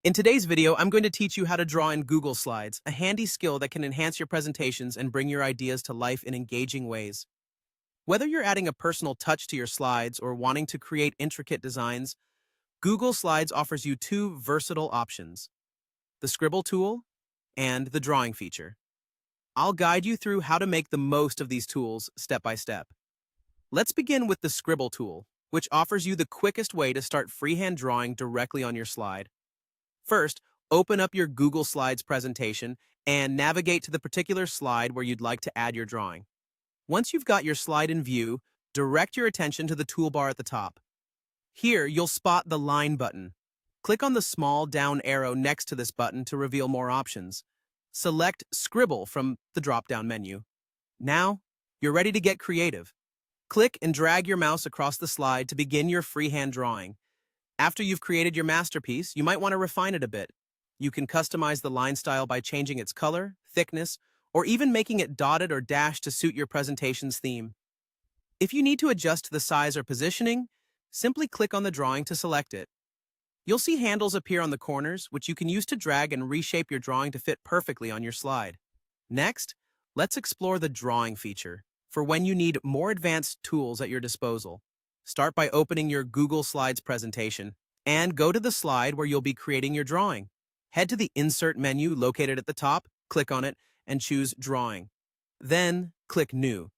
In today's video, I'm going to teach you how to draw in Google Slides, a handy skill that can enhance your presentations and bring your ideas to life in engaging ways. Whether you're adding a personal touch to your slides or wanting to create intricate designs, Google Slides offers you two versatile options: the Scribble tool and the drawing feature. I'll guide you through how to make the most of these tools step by step. Let's begin with the Scribble tool, which offers you the quickest way to start freehand drawing directly on your slide. First, open up your Google Slides presentation and navigate to the particular slide where you'd like to add your drawing. Once you've got your slide in view, direct your attention to the toolbar at the top. Here, you'll spot the Line button. Click on the small down arrow next to this button to reveal more options. Select Scribble from the drop-down menu. Now, you're ready to get creative. Click and drag your mouse across the slide to begin your freehand drawing. After you've created your masterpiece, you might want to refine it a bit. You can customize the line style by changing its color, thickness, or even making it dotted or dashed to suit your presentation's theme. If you need to adjust the size or positioning, simply click on the drawing to select it. You'll see handles appear on the corners, which you can use to drag and reshape your drawing to fit perfectly on your slide. Next, let's explore the drawing feature for when you need more advanced tools at your disposal. Start by opening your Google Slides presentation and go to the slide where you'll be creating your drawing. Head to the Insert menu located at the top, click on it, and choose Drawing. Then, click New.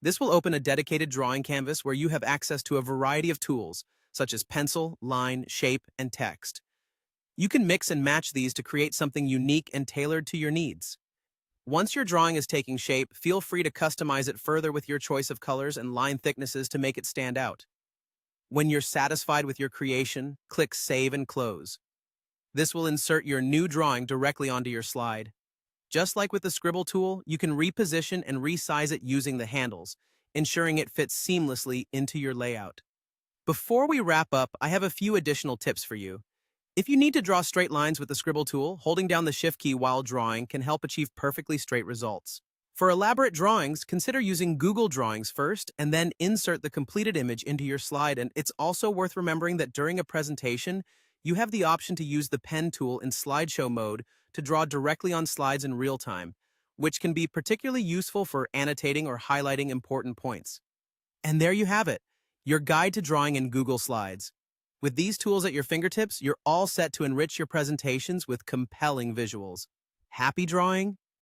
This will open a dedicated drawing canvas where you have access to a variety of tools, such as pencil, line, shape, and text. You can mix and match these to create something unique and tailored to your needs. Once your drawing is taking shape, feel free to customize it further with your choice of colors and line thicknesses to make it stand out. When you're satisfied with your creation, click Save and Close. This will insert your new drawing directly onto your slide. Just like with the Scribble tool, you can reposition and resize it using the handles, ensuring it fits seamlessly into your layout. Before we wrap up, I have a few additional tips for you. If you need to draw straight lines with the Scribble tool, holding down the Shift key while drawing can help achieve perfectly straight results. For elaborate drawings, consider using Google Drawings first and then insert the completed image into your slide. And it's also worth remembering that during a presentation, you have the option to use the pen tool in slideshow mode to draw directly on slides in real time, which can be particularly useful for annotating or highlighting important points. And there you have it, your guide to drawing in Google Slides. With these tools at your fingertips, you're all set to enrich your presentations with compelling visuals. Happy drawing?